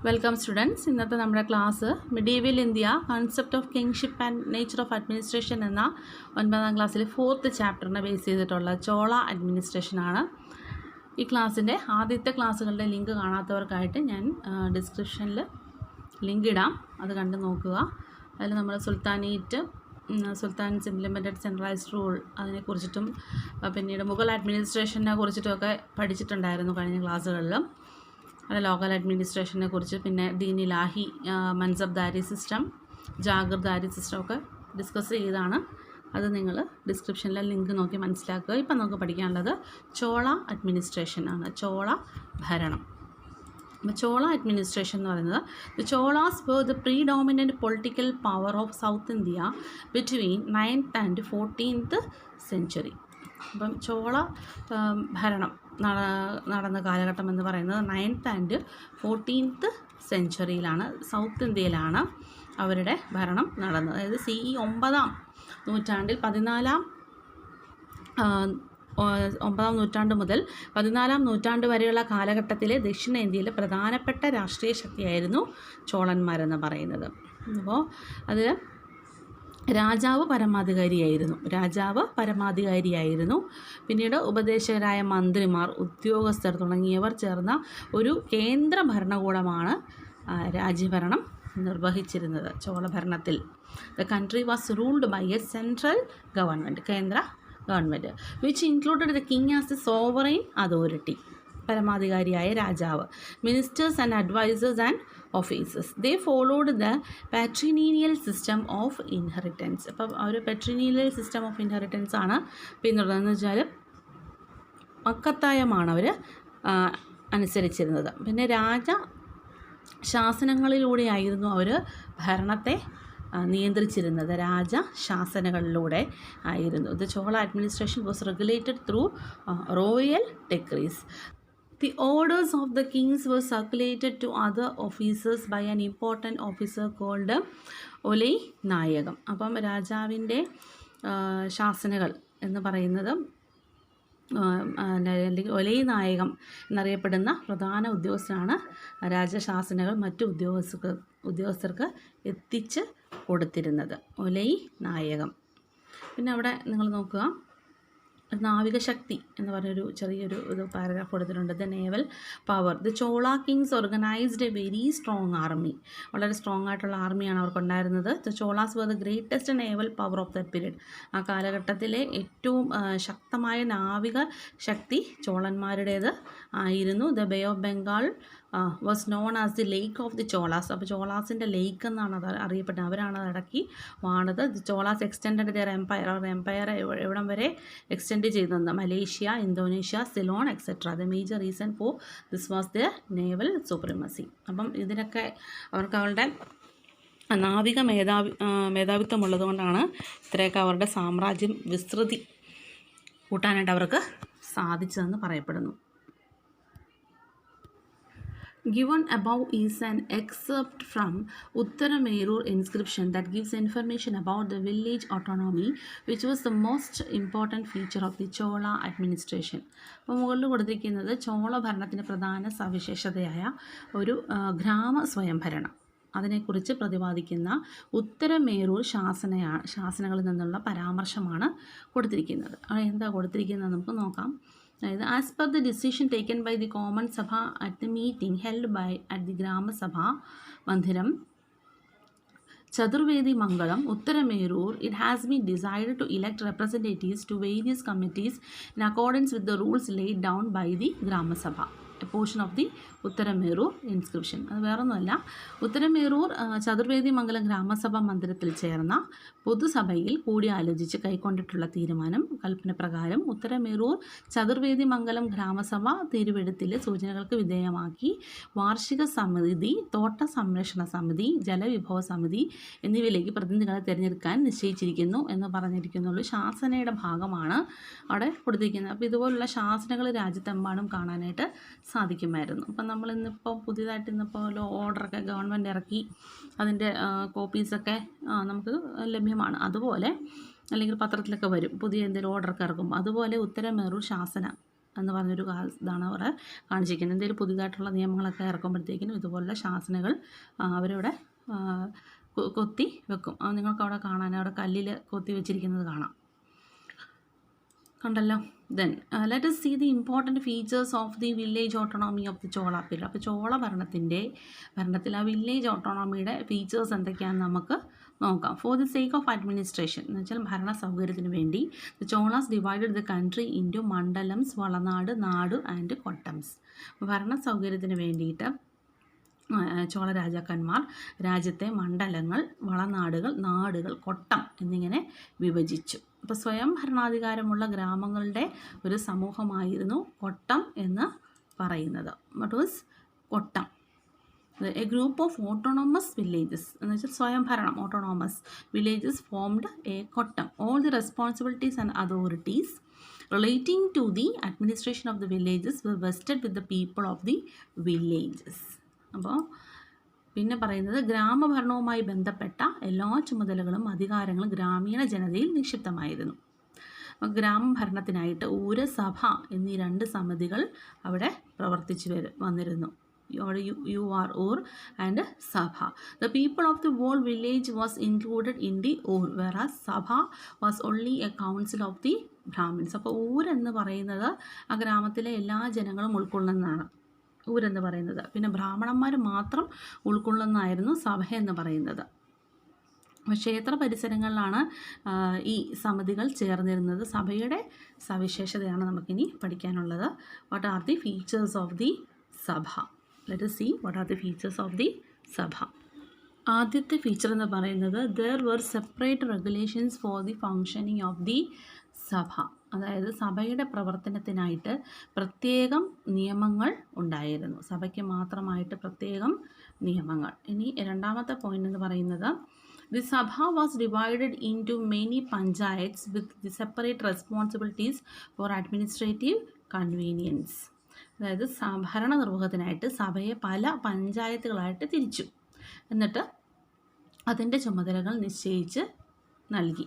Welcome students. ഇന്നത്തെ നമ്മുടെ class medieval India concept of kingship and nature of administration എന്ന 9ാം ക്ലാസ്സിലെ 4th ചാപ്റ്ററിനെ ബേസ് ചെയ്തിട്ടുള്ള ചോള അഡ്മിനിസ്ട്രേഷനാണ്. ഈ ക്ലാസ്സിൻ്റെ ആദ്യത്തെ ക്ലാസ്സുകളുടെ ലിങ്ക് കാണാത്തവർക്കായിട്ട് ഞാൻ ഡിസ്ക്രിപ്ഷനിൽ ലിങ്ക് ഇടാം, അത് കണ്ട് നോക്കുക. അതിൽ നമ്മൾ സുൽത്താൻസ് ഇംപ്ലിമെൻറ്റഡ് സെൻട്രലൈസ്ഡ് റൂൾ അതിനെക്കുറിച്ചിട്ടും പിന്നീട് മുഗൾ അഡ്മിനിസ്ട്രേഷനെ കുറിച്ചിട്ടുമൊക്കെ പഠിച്ചിട്ടുണ്ടായിരുന്നു കഴിഞ്ഞ ക്ലാസ്സുകളിൽ. അത് ലോക്കൽ അഡ്മിനിസ്ട്രേഷനെ കുറിച്ച്, പിന്നെ ദീൻ ഇലാഹി, മൻസബ്ദാരി സിസ്റ്റം, ജാഗിർദാരി സിസ്റ്റം ഒക്കെ ഡിസ്കസ് ചെയ്താണ്. അത് നിങ്ങൾ ഡിസ്ക്രിപ്ഷനിലെ ലിങ്ക് നോക്കി മനസ്സിലാക്കുക. ഇപ്പം നമുക്ക് പഠിക്കാനുള്ളത് ചോള അഡ്മിനിസ്ട്രേഷൻ ആണ്, ചോള ഭരണം. അപ്പോൾ ചോള അഡ്മിനിസ്ട്രേഷൻ എന്ന് പറയുന്നത് the Cholas were the predominant political power of South India between 9th and 14th century. അപ്പം ചോള ഭരണം നടന്ന കാലഘട്ടം എന്ന് പറയുന്നത് 9th and 14th centuryയിലാണ്. സൗത്ത് ഇന്ത്യയിലാണ് അവരുടെ ഭരണം നടന്നത്. അതായത് CE 9ാം നൂറ്റാണ്ടിൽ 9ാം നൂറ്റാണ്ട് മുതൽ 14ാം നൂറ്റാണ്ട് വരെയുള്ള കാലഘട്ടത്തിലെ ദക്ഷിണേന്ത്യയിലെ പ്രധാനപ്പെട്ട രാഷ്ട്രീയ ശക്തിയായിരുന്നു ചോളന്മാരെന്ന് പറയുന്നത്. അപ്പോൾ അതിൽ രാജാവ് പരമാധികാരിയായിരുന്നു. പിന്നീട് ഉപദേശകരായ മന്ത്രിമാർ, ഉദ്യോഗസ്ഥർ തുടങ്ങിയവർ ചേർന്ന ഒരു കേന്ദ്ര ഭരണകൂടമാണ് രാജ്യഭരണം നിർവഹിച്ചിരുന്നത്. ചോളഭരണത്തിൽ the country was ruled by a central government, കേന്ദ്ര government, which included the king as a sovereign authority, പരമാധികാരിയായ രാജാവ്, ministers and advisers and officers. They followed the patrilineal system of inheritance. അപ്പം ഒരു പാട്രിനീനിയൽ സിസ്റ്റം ഓഫ് ഇൻഹെറിറ്റൻസ് ആണ് പിന്തുടർന്നതെന്ന് വെച്ചാൽ മക്കത്തായമാണ് അവർ അനുസരിച്ചിരുന്നത്. പിന്നെ ശാസനങ്ങളിലൂടെയായിരുന്നു അവർ ഭരണത്തെ നിയന്ത്രിച്ചിരുന്നത്. രാജശാസനകളിലൂടെ ആയിരുന്നു. The Chola administration was regulated through royal decrease. The orders of the kings were circulated to other officers by an important officer called ഒലൈ നായകം. അപ്പം രാജാവിൻ്റെ ശാസനകൾ എന്ന് പറയുന്നത് അല്ലെങ്കിൽ ഒലൈ നായകം എന്നറിയപ്പെടുന്ന പ്രധാന ഉദ്യോഗസ്ഥനാണ് രാജശാസനകൾ മറ്റു ഉദ്യോഗസ്ഥർക്ക് എത്തിച്ച് കൊടുത്തിരുന്നത്, ഒലൈ നായകം. പിന്നെ അവിടെ നിങ്ങൾ നോക്കുക, നാവികശക്തി എന്ന് പറഞ്ഞൊരു ചെറിയൊരു പാരഗ്രാഫ് കൊടുത്തിട്ടുണ്ട്. The naval power. The Chola kings organised a very strong army. വളരെ സ്ട്രോങ് ആയിട്ടുള്ള ആർമിയാണ് അവർക്കുണ്ടായിരുന്നത്. The Cholas were the greatest naval power of the period. ആ കാലഘട്ടത്തിലെ ഏറ്റവും ശക്തമായ നാവിക ശക്തി ചോളന്മാരുടേത് ആയിരുന്നു. The Bay of Bengal was known as the lake of the Cholas. അപ്പോൾ ചോളാസിൻ്റെ ലേക്ക് എന്നാണ് അത് അറിയപ്പെട്ടത്. അവരാണ് അത് അടക്കി വാണത്. The Cholas extended their empire. അവരുടെ എംപയർ എവിടം വരെ എക്സ്റ്റെൻഡ് ചെയ്തത്? Malaysia, Indonesia, Ceylon etcetera. The major reason for this was the naval supremacy. അപ്പം ഇതിനൊക്കെ അവർക്ക് അവരുടെ നാവിക മേധാവിത്വം ഉള്ളതുകൊണ്ടാണ് ഇത്രയൊക്കെ അവരുടെ സാമ്രാജ്യം വിസ്തൃതി കൂട്ടാനായിട്ട് അവർക്ക് സാധിച്ചതെന്ന് പറയപ്പെടുന്നു. Given above is an excerpt from Uttaramerur inscription that gives information about the village autonomy, which was the most important feature of the Chola administration. അപ്പോൾ മുകളിൽ കൊടുത്തിരിക്കുന്നത് ചോള ഭരണത്തിൻ്റെ പ്രധാന സവിശേഷതയായ ഒരു ഗ്രാമ സ്വയംഭരണം, അതിനെക്കുറിച്ച് പ്രതിപാദിക്കുന്ന ഉത്തരമേരൂർ ശാസനകളിൽ നിന്നുള്ള പരാമർശമാണ് കൊടുത്തിരിക്കുന്നത്. എന്താ കൊടുത്തിരിക്കുന്നത് നമുക്ക് നോക്കാം. അതായത് as per the decision taken by the common sabha at the meeting held at the Gramasabha Mandiram Chaturvedi Mangalam Uttaramerur, it has been decided to elect representatives to various committees in accordance with the rules laid down by the Grama Sabha. A portion of the Uttaramerur inscription. അത് വേറൊന്നുമല്ല, ഉത്തരമേരൂർ ചതുർവേദി മംഗലം ഗ്രാമസഭ മന്ദിരത്തിൽ ചേർന്ന പൊതുസഭയിൽ കൂടിയാലോചിച്ച് കൈക്കൊണ്ടിട്ടുള്ള തീരുമാനം കൽപ്പന പ്രകാരം ഉത്തരമേരൂർ ചതുർവേദി മംഗലം ഗ്രാമസഭ തിരുവെഴുത്തിലെ സൂചനകൾക്ക് വിധേയമാക്കി വാർഷിക സമിതി, തോട്ട സംരക്ഷണ സമിതി, ജലവിഭവ സമിതി എന്നിവയിലേക്ക് പ്രതിനിധികളെ തിരഞ്ഞെടുക്കാൻ നിശ്ചയിച്ചിരിക്കുന്നു എന്ന് പറഞ്ഞിരിക്കുന്നുള്ളൂ. ശാസനയുടെ ഭാഗമാണ് അവിടെ കൊടുത്തിരിക്കുന്നത്. അപ്പോൾ ഇതുപോലുള്ള ശാസനകൾ രാജ്യത്തെമ്പാടും കാണാനായിട്ട് സാധിക്കുമായിരുന്നു. അപ്പം നമ്മളിന്നിപ്പോൾ പുതിയതായിട്ട് ഇന്നിപ്പോൾ ഓർഡറൊക്കെ ഗവൺമെൻറ് ഇറക്കി, അതിൻ്റെ കോപ്പീസൊക്കെ നമുക്ക് ലഭ്യമാണ്. അതുപോലെ അല്ലെങ്കിൽ പത്രത്തിലൊക്കെ വരും പുതിയ എന്തെങ്കിലും ഓർഡറൊക്കെ ഇറക്കുമ്പോൾ, അതുപോലെ ഉത്തരമേരൂർ ശാസന എന്ന് പറഞ്ഞൊരു ഇതാണ് അവിടെ കാണിച്ചിരിക്കുന്നത്. എന്തെങ്കിലും പുതിയതായിട്ടുള്ള നിയമങ്ങളൊക്കെ ഇറക്കുമ്പോഴത്തേക്കിനും ഇതുപോലുള്ള ശാസനകൾ അവരിവിടെ കൊത്തി വെക്കും. അത് നിങ്ങൾക്ക് അവിടെ കാണാൻ, അവിടെ കല്ലിൽ കൊത്തി വെച്ചിരിക്കുന്നത് കാണാം. കണ്ടല്ലോ. Then let us see the important features of the village autonomy of the Chola period. അപ്പോൾ ചോള ഭരണത്തിൽ ആ വില്ലേജ് ഓട്ടോണമിയുടെ ഫീച്ചേഴ്സ് എന്തൊക്കെയാണെന്ന് നമുക്ക് നോക്കാം. For the sake of administration എന്ന് വെച്ചാൽ ഭരണ സൗകര്യത്തിന് വേണ്ടി the Cholas divided the country into mandalams, valanadu, nadu and കൊട്ടംസ്. ഭരണ സൗകര്യത്തിന് വേണ്ടിയിട്ട് ചോള രാജാക്കന്മാർ രാജ്യത്തെ മണ്ഡലങ്ങൾ, വളനാടുകൾ, നാടുകൾ, കൊട്ടം എന്നിങ്ങനെ വിഭജിച്ചു. അപ്പോൾ സ്വയം ഭരണാധികാരമുള്ള ഗ്രാമങ്ങളുടെ ഒരു സമൂഹമായിരുന്നു കൊട്ടം എന്ന് പറയുന്നത്. What was kottam? A group of autonomous villages എന്ന് വെച്ചാൽ സ്വയം ഭരണം, autonomous villages formed a kottam. All the responsibilities and authorities relating to the administration of the villages were vested with the people of the villages. അപ്പോൾ പിന്നെ പറയുന്നത് ഗ്രാമഭരണവുമായി ബന്ധപ്പെട്ട എല്ലാ ചുമതലകളും അധികാരങ്ങളും ഗ്രാമീണ ജനതയിൽ നിക്ഷിപ്തമായിരുന്നു. അപ്പോൾ ഗ്രാമഭരണത്തിനായിട്ട് ഊര്, സഭ എന്നീ 2 സമിതികൾ അവിടെ പ്രവർത്തിച്ചു വന്നിരുന്നു. UR ഊർ ആൻഡ് സഭ. The people of the whole village was included in the Ur, whereas സഭ was only a council of the Brahmins. അപ്പോൾ ഊരെന്ന് പറയുന്നത് ആ ഗ്രാമത്തിലെ എല്ലാ ജനങ്ങളും ഉൾക്കൊള്ളുന്നതാണ് ഊരെന്ന് പറയുന്നത്. പിന്നെ ബ്രാഹ്മണന്മാർ മാത്രം ഉൾക്കൊള്ളുന്നതായിരുന്നു സഭ എന്ന് പറയുന്നത്. ക്ഷേത്ര പരിസരങ്ങളിലാണ് ഈ സമിതികൾ ചേർന്നിരുന്നത്. സഭയുടെ സവിശേഷതയാണ് നമുക്കിനി പഠിക്കാനുള്ളത്. What are the features of the sabha? Let us see what are the features of the സഭ. ആദ്യത്തെ ഫീച്ചർ എന്ന് പറയുന്നത് there were separate regulations for the functioning of the സഭ. അതായത് സഭയുടെ പ്രവർത്തനത്തിനായിട്ട് പ്രത്യേകം നിയമങ്ങൾ ഉണ്ടായിരുന്നു. സഭയ്ക്ക് മാത്രമായിട്ട് പ്രത്യേകം നിയമങ്ങൾ. ഇനി രണ്ടാമത്തെ പോയിന്റ് എന്ന് പറയുന്നത് the sabha was divided into many panchayats with the separate responsibilities for administrative convenience. അതായത് ഭരണ നിർവഹണത്തിനായിട്ട് സഭയെ പല പഞ്ചായത്തുകളായിട്ട് തിരിച്ചു. എന്നിട്ട് അതിൻ്റെ ചുമതലകൾ നിശ്ചയിച്ച് നൽകി,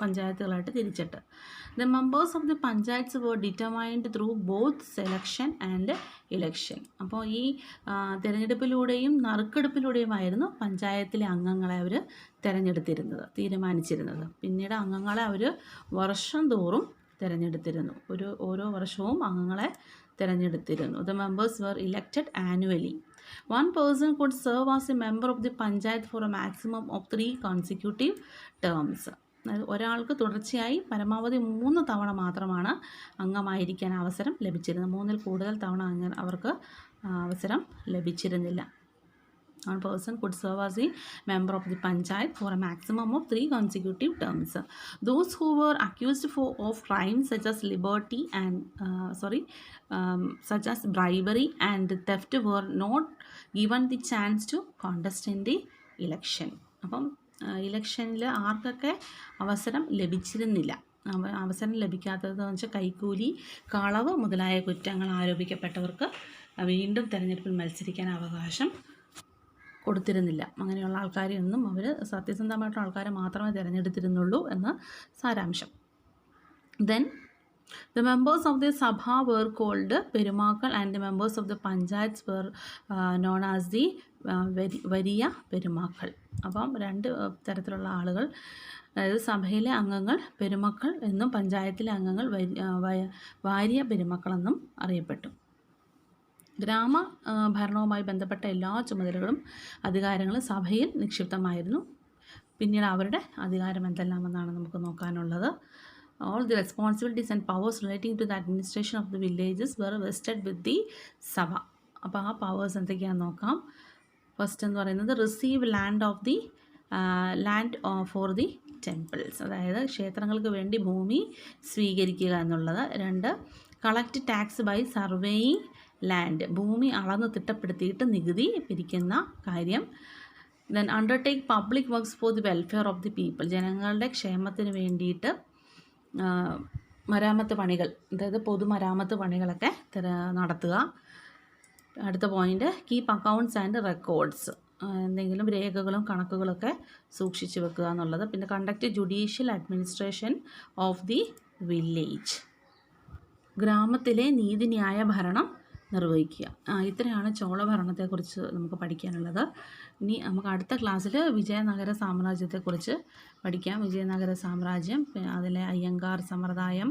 പഞ്ചായത്തുകളായിട്ട് തിരിച്ചിട്ട്. The members of the panchayats were determined through both selection and election. അപ്പോൾ ഈ തിരഞ്ഞെടുപ്പിലൂടെയും നറുക്കെടുപ്പിലൂടെയുമായിരുന്നു പഞ്ചായത്തിലെ അംഗങ്ങളെ അവർ തീരുമാനിച്ചിരുന്നത്. പിന്നീട് അംഗങ്ങളെ അവർ വർഷം തോറും തിരഞ്ഞെടുത്തിരുന്നു. ഓരോ വർഷവും അംഗങ്ങളെ തിരഞ്ഞെടുത്തിരുന്നു. The members were elected annually. One person could serve as a member of the panchayat for a maximum of 3 consecutive terms. ഒരാൾക്ക് തുടർച്ചയായി പരമാവധി 3 തവണ മാത്രമാണ് അംഗമായിരിക്കാൻ അവസരം ലഭിച്ചിരുന്നത്. 3-ൽ കൂടുതൽ തവണ അവർക്ക് അവസരം ലഭിച്ചിരുന്നില്ല. One person could serve as a member of the panchayat for a maximum of 3 consecutive terms. Those who were accused of crimes such as such as bribery and theft were not given the chance to contest in the election. അപ്പം ഇലക്ഷനിൽ ആർക്കൊക്കെ അവസരം ലഭിച്ചിരുന്നില്ല, അവസരം ലഭിക്കാത്തതെന്ന് വെച്ചാൽ കൈക്കൂലി, കളവ് മുതലായ കുറ്റങ്ങൾ ആരോപിക്കപ്പെട്ടവർക്ക് വീണ്ടും തെരഞ്ഞെടുപ്പിൽ മത്സരിക്കാൻ അവകാശം കൊടുത്തിരുന്നില്ല. അങ്ങനെയുള്ള ആൾക്കാരെയൊന്നും അവർ സത്യസന്ധമായിട്ടുള്ള ആൾക്കാരെ മാത്രമേ തിരഞ്ഞെടുത്തിരുന്നുള്ളൂ എന്ന് സാരാംശം. Then the members of the sabha were called perumakkal and the members of the panchayats were known as the variya perumakkal. അപ്പം 2 തരത്തിലുള്ള ആളുകൾ, അതായത് സഭയിലെ അംഗങ്ങൾ പെരുമക്കൾ എന്നും പഞ്ചായത്തിലെ അംഗങ്ങൾ വാരിയ പെരുമക്കൾ എന്നും അറിയപ്പെട്ടു. ഗ്രാമ ഭരണവുമായി ബന്ധപ്പെട്ട എല്ലാ ചുമതലകളും അധികാരങ്ങളും സഭയിൽ നിക്ഷിപ്തമായിരുന്നു. പിന്നീട് അവരുടെ അധികാരം എന്തെല്ലാമെന്നാണ് നമുക്ക് നോക്കാനുള്ളത്. All the responsibilities and powers relating to the administration of the villages were vested with the Sabha. അപ്പോൾ ആ പവേഴ്സ് എന്തൊക്കെയാണെന്ന് നോക്കാം. ഫസ്റ്റ് എന്ന് പറയുന്നത് receive land for the temples, അതായത് ക്ഷേത്രങ്ങൾക്ക് വേണ്ടി ഭൂമി സ്വീകരിക്കുക എന്നുള്ളത്. 2 collect tax by surveying land, ഭൂമി അളന്ന് തിട്ടപ്പെടുത്തിയിട്ട് നികുതി പിരിക്കുന്ന കാര്യം. Then undertake public works for the welfare of the people, ജനങ്ങളുടെ ക്ഷേമത്തിന് വേണ്ടിയിട്ട് മരാമത്ത് പണികൾ, അതായത് പൊതുമരാമത്ത് പണികളൊക്കെ നടത്തുക. അടുത്ത point keep accounts and records, എന്തെങ്കിലും രേഖകളും കണക്കുകളൊക്കെ സൂക്ഷിച്ചു വെക്കുക എന്നുള്ളത്. പിന്നെ conduct judicial administration of the village. ഗ്രാമത്തിലെ നീതിന്യായ ഭരണം നിർവഹിക്കുക. ഇത്രയാണ് ചോള ഭരണത്തെക്കുറിച്ച് നമുക്ക് പഠിക്കാനുള്ളത്. ഇനി നമുക്ക് അടുത്ത ക്ലാസ്സിൽ വിജയനഗര സാമ്രാജ്യത്തെക്കുറിച്ച് പഠിക്കാം. വിജയനഗര സാമ്രാജ്യം, അതിലെ അയ്യങ്കാർ സമ്പ്രദായം,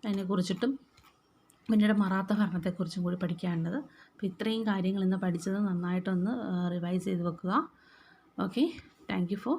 അതിനെക്കുറിച്ചിട്ടും പിന്നീട് മറാത്ത ഭരണത്തെക്കുറിച്ചും കൂടി പഠിക്കാനുള്ളത്. അപ്പോൾ ഇത്രയും കാര്യങ്ങൾ ഇന്ന് പഠിച്ചത് നന്നായിട്ടൊന്ന് റിവൈസ് ചെയ്ത് വെക്കുക. Okay, thank you for